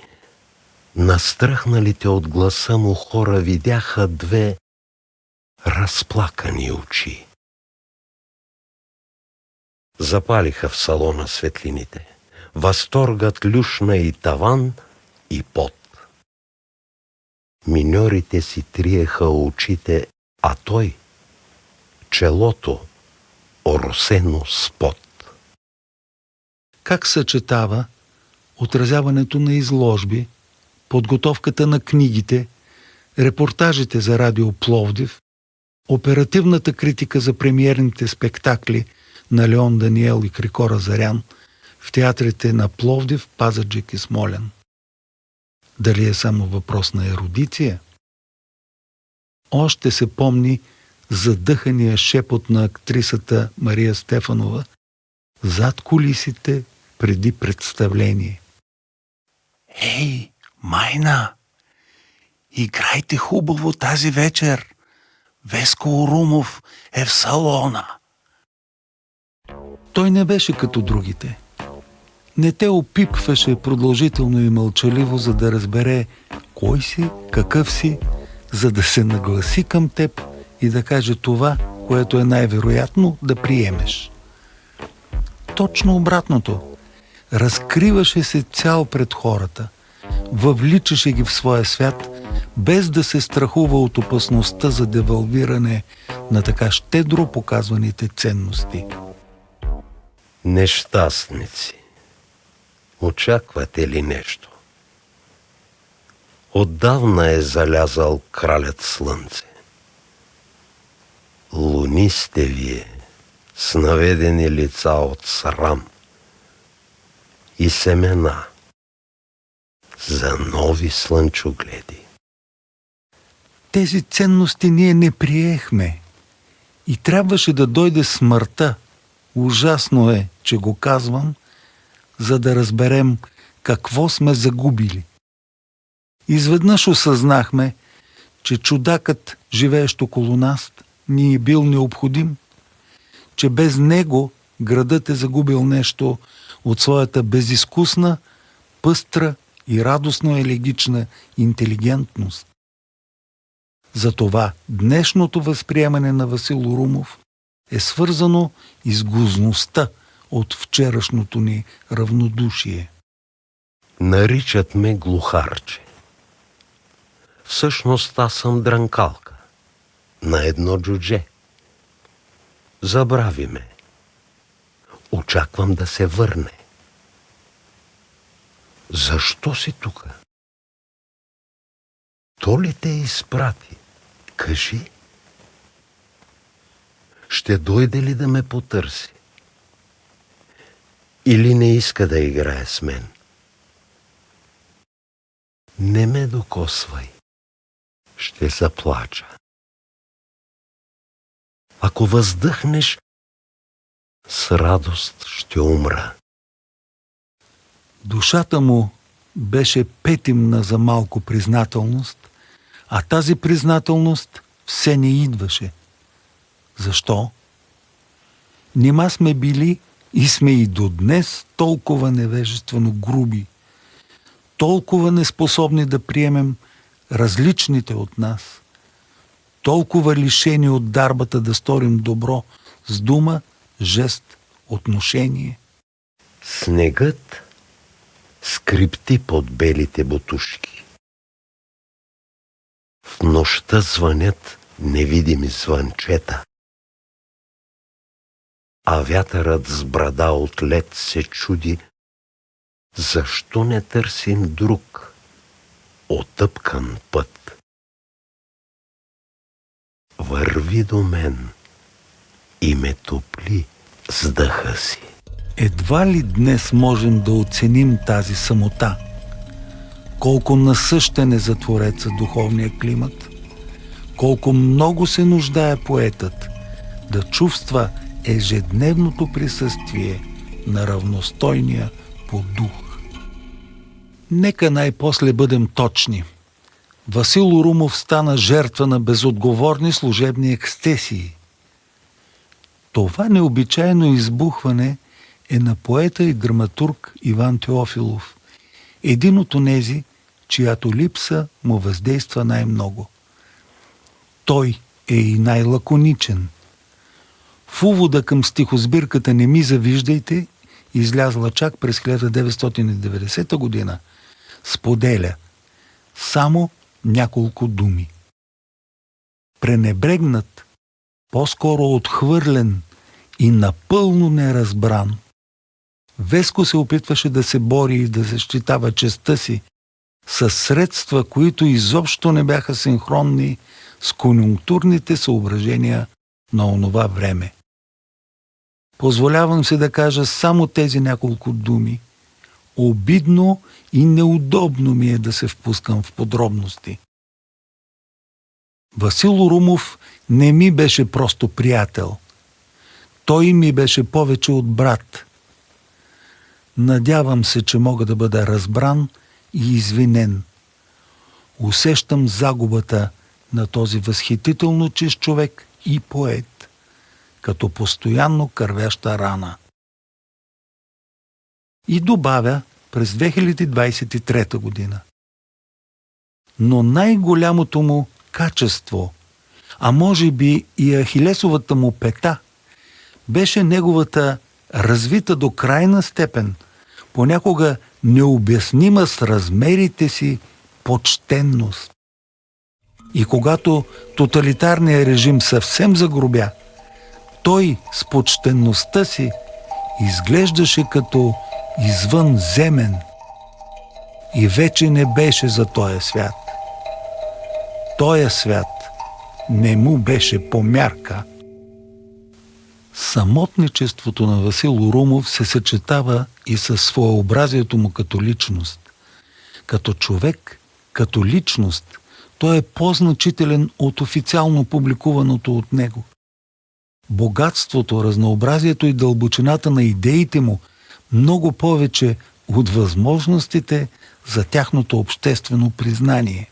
настръхналите от гласа му хора видяха 2 разплакани очи. Запалиха в салона светлините. Възторгът люшна и таван, и пот. Миньорите си триеха очите, а той челото оросено с пот. Как съчетава отразяването на изложби, подготовката на книгите, репортажите за Радио Пловдив, оперативната критика за премиерните спектакли на Леон Даниел и Крикора Зарян в театрите на Пловдив, Пазарджик и Смолян? Дали е само въпрос на ерудиция? Още се помни задъхания шепот на актрисата Мария Стефанова зад кулисите преди представление. Ей, Майна! Играйте хубаво тази вечер! Веско Орумов е в салона! Той не беше като другите. Не те опипваше продължително и мълчаливо, за да разбере кой си, какъв си, за да се нагласи към теб и да каже това, което е най-вероятно да приемеш. Точно обратното. Разкриваше се цял пред хората, въвличаше ги в своя свят, без да се страхува от опасността за девалвиране на така щедро показваните ценности. Нещастници, очаквате ли нещо? Отдавна е залязал кралят слънце. Луни сте вие, с наведени лица от срам и семена за нови слънчогледи. Тези ценности ние не приехме и трябваше да дойде смъртта. Ужасно е, че го казвам, за да разберем какво сме загубили. Изведнъж осъзнахме, че чудакът, живеещ около нас, ни е бил необходим, че без него градът е загубил нещо от своята безизкусна, пъстра и радостно елегична интелигентност. Затова днешното възприемане на Васил Орумов е свързано и с гузността от вчерашното ни равнодушие. Наричат ме глухарче. Всъщност аз съм дрънкалка на едно джудже. Забрави ме. Очаквам да се върне. Защо си тука? То ли те изпрати? Кажи. Ще дойде ли да ме потърси? Или не иска да играе с мен? Не ме докосвай. Ще заплача. Ако въздъхнеш, с радост ще умра. Душата му беше петимна за малко признателност, а тази признателност все не идваше. Защо? Нима сме били и сме и до днес толкова невежествено груби, толкова неспособни да приемем различните от нас, толкова лишени от дарбата да сторим добро с дума, жест, отношение. Снегът скрипти под белите бутушки. В нощта звънят невидими звънчета, а вятърът с брада от лед се чуди, защо не търсим друг отъпкан път. Върви до мен и ме топли с дъха си. Едва ли днес можем да оценим тази самота? Колко насъщен е за Твореца духовния климат? Колко много се нуждае поетът да чувства ежедневното присъствие на равностойния по дух. Нека най-после бъдем точни. Васил Урумов стана жертва на безотговорни служебни ексцесии. Това необичайно избухване е на поета и драматург Иван Теофилов, един от онези, чиято липса му въздейства най-много. Той е и най-лаконичен. В увода към стихосбирката "Не ми завиждайте", излязла чак през 1990 година, споделя само няколко думи. Пренебрегнат, по-скоро отхвърлен и напълно неразбран, Веско се опитваше да се бори и да защитава честта си със средства, които изобщо не бяха синхронни с конюнктурните съображения на онова време. Позволявам се да кажа само тези няколко думи. Обидно и неудобно ми е да се впускам в подробности. Васил Урумов не ми беше просто приятел. Той ми беше повече от брат. Надявам се, че мога да бъда разбран и извинен. Усещам загубата на този възхитително чист човек и поет, като постоянно кървяща рана. И добавя през 2023 година. Но най-голямото му качество, а може би и ахилесовата му пета, беше неговата развита до крайна степен, понякога необяснима с размерите си почтенност. И когато тоталитарният режим съвсем загробя, той с почтенността си изглеждаше като извънземен и вече не беше за този свят. Тоя свят не му беше по мярка. Самотничеството на Васил Урумов се съчетава и със своеобразието му като личност. Като човек, като личност, той е по-значителен от официално публикуваното от него. Богатството, разнообразието и дълбочината на идеите му много повече от възможностите за тяхното обществено признание.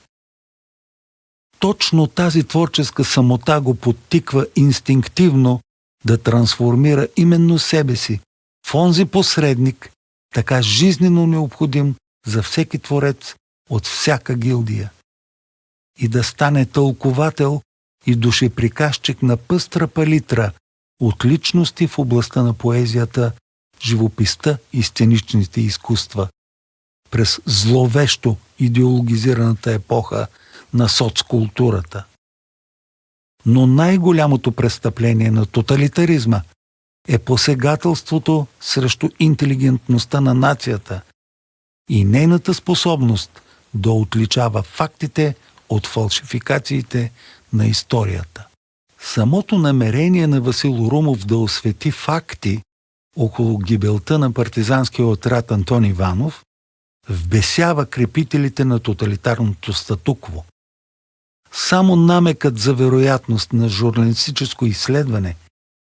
Точно тази творческа самота го подтиква инстинктивно да трансформира именно себе си в онзи посредник, така жизнено необходим за всеки творец от всяка гилдия, и да стане тълковател и душеприказчик на пъстра палитра от личности в областта на поезията, живописта и сценичните изкуства през зловещо идеологизираната епоха на соцкултурата. Но най-голямото престъпление на тоталитаризма е посегателството срещу интелигентността на нацията и нейната способност да отличава фактите от фалшификациите на историята. Самото намерение на Васил Урумов да освети факти около гибелта на партизанския отряд Антон Иванов вбесява крепителите на тоталитарното статукво. Само намекът за вероятност на журналистическо изследване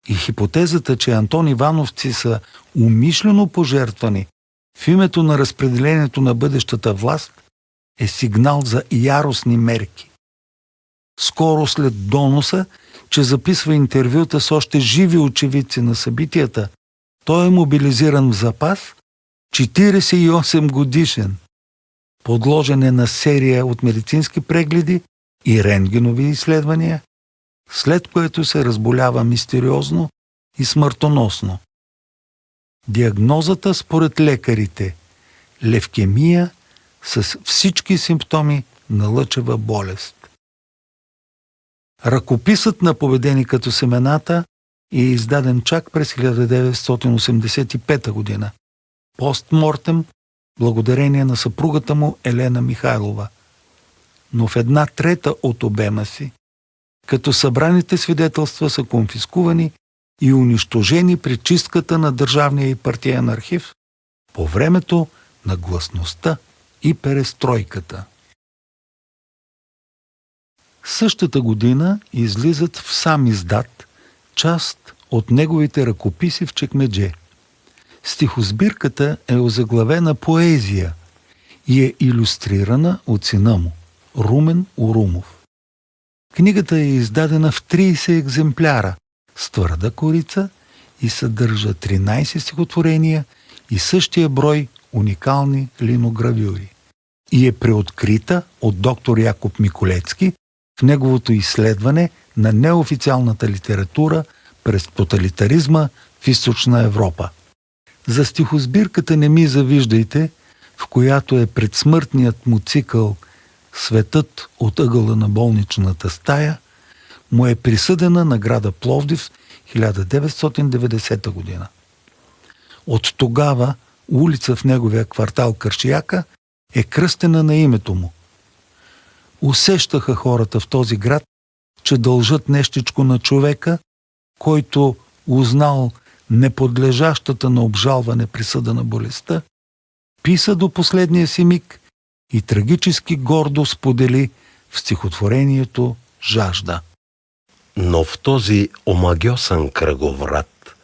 и хипотезата, че Антон Ивановци са умишлено пожертвани в името на разпределението на бъдещата власт е сигнал за яростни мерки. Скоро след доноса, че записва интервюта с още живи очевидци на събитията, той е мобилизиран в запас 48 годишен. Подложен е на серия от медицински прегледи и рентгенови изследвания, след което се разболява мистериозно и смъртоносно. Диагнозата според лекарите – левкемия с всички симптоми на лъчева болест. Ръкописът на Поведеникът семената е издаден чак през 1985 година. Постмортем, благодарение на съпругата му Елена Михайлова. Но в 1/3 от обема си, като събраните свидетелства са конфискувани и унищожени при чистката на държавния и партиен архив по времето на гласността и перестройката. Същата година излизат в сам издат част от неговите ръкописи в чекмедже. Стихосбирката е озаглавена поезия и е илюстрирана от сина му, Румен Урумов. Книгата е издадена в 30 екземпляра с твърда корица и съдържа 13 стихотворения и същия брой уникални линогравюри. И е преоткрита от доктор Якоб Миколецки в неговото изследване на неофициалната литература през тоталитаризма в Източна Европа. За стихосбирката не ми завиждайте, в която е предсмъртният му цикъл «Светът от ъгъла на болничната стая», му е присъдена награда Пловдив 1990 година. От тогава улица в неговия квартал Кършияка е кръстена на името му. Усещаха хората в този град, че дължат нещичко на човека, който узнал неподлежащата на обжалване присъда на болестта, писа до последния си миг и трагически гордо сподели в стихотворението «Жажда». Но в този омагьосан кръговрат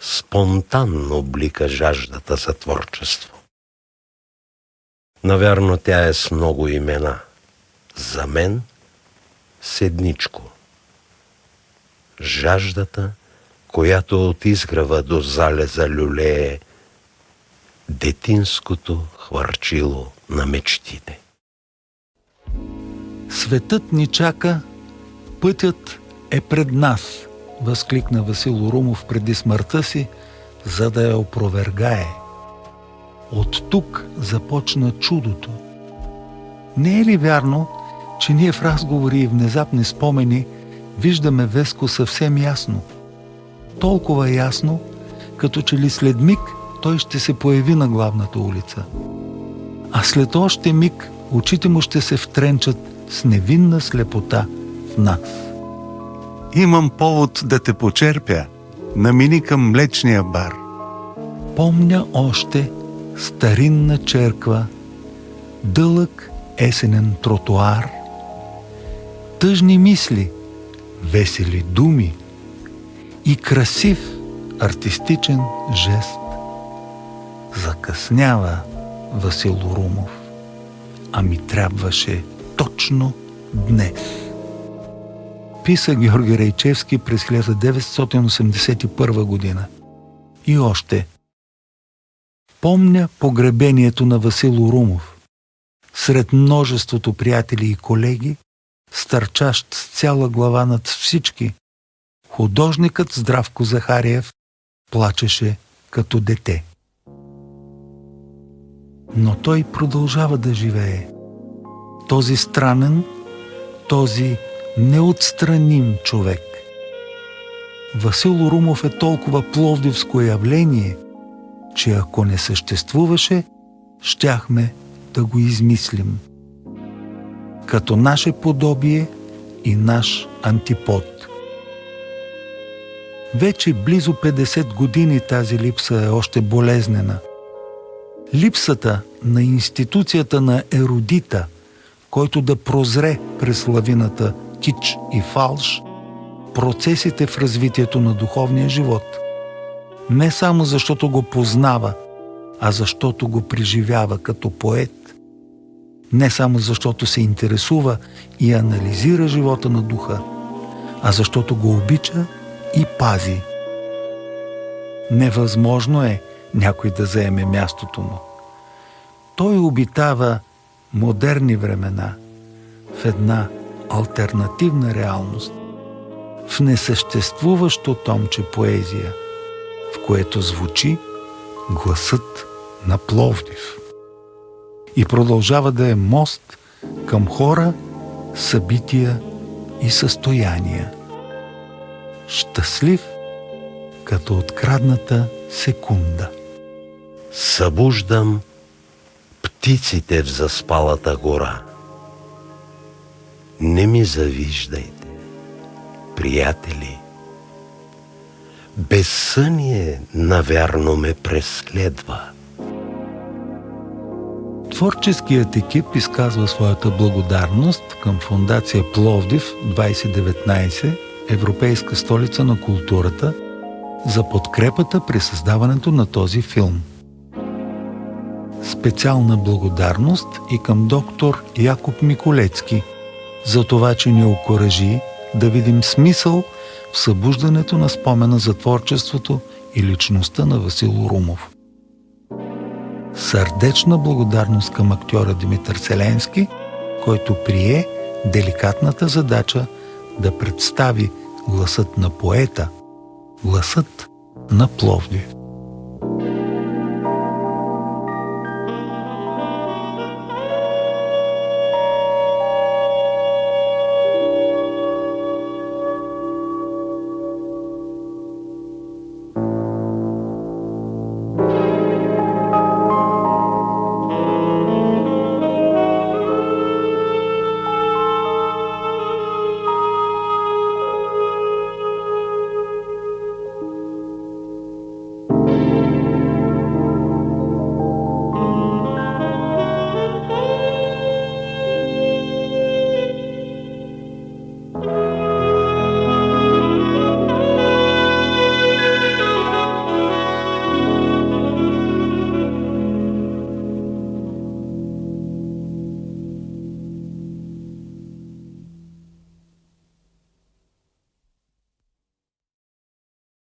спонтанно блика жаждата за творчество. Навярно тя е с много имена. За мен с едничко. Жаждата, която от изгрева до залеза люлее детинското хвърчило на мечтите. «Светът ни чака, пътят е пред нас», възкликна Васил Урумов преди смъртта си, за да я опровергае. От тук започна чудото. Не е ли вярно, че ние в разговори и внезапни спомени виждаме Веско съвсем ясно? Толкова ясно, като че ли след миг той ще се появи на главната улица. А след още миг очите му ще се втренчат с невинна слепота в нас. Имам повод да те почерпя. Намини към млечния бар. Помня още старинна черква, дълъг есенен тротуар, тъжни мисли, весели думи и красив артистичен жест. Закъснява Васил Урумов, а ми трябваше точно днес. Писа Георги Райчевски през 1981 година. И още. Помня погребението на Васил Урумов. Сред множеството приятели и колеги, стърчащ с цяла глава над всички, художникът Здравко Захариев плачеше като дете. Но той продължава да живее. този странен, този неотстраним човек. Васил Урумов е толкова пловдивско явление, че ако не съществуваше, щяхме да го измислим. Като наше подобие и наш антипод. Вече близо 50 години тази липса е още болезнена. Липсата на институцията на ерудита, който да прозре през лавината кич и фалш, процесите в развитието на духовния живот. Не само защото го познава, а защото го преживява като поет. Не само защото се интересува и анализира живота на духа, а защото го обича и пази. Невъзможно е някой да заеме мястото му. Той обитава модерни времена в една алтернативна реалност, в несъществуващо томче поезия, в което звучи гласът на Пловдив. И продължава да е мост към хора, събития и състояния. Щастлив като открадната секунда. Събуждам птиците в заспалата гора. Не ми завиждайте, приятели. Безсъние навярно ме преследва. Творческият екип изказва своята благодарност към Фондация Пловдив 2019, Европейска столица на културата, за подкрепата при създаването на този филм. Специална благодарност и към доктор Якоб Миколецки за това, че ни окуражи да видим смисъл в събуждането на спомена за творчеството и личността на Васил Урумов. Сърдечна благодарност към актьора Димитър Селенски, който прие деликатната задача да представи гласът на поета, гласът на Пловдив.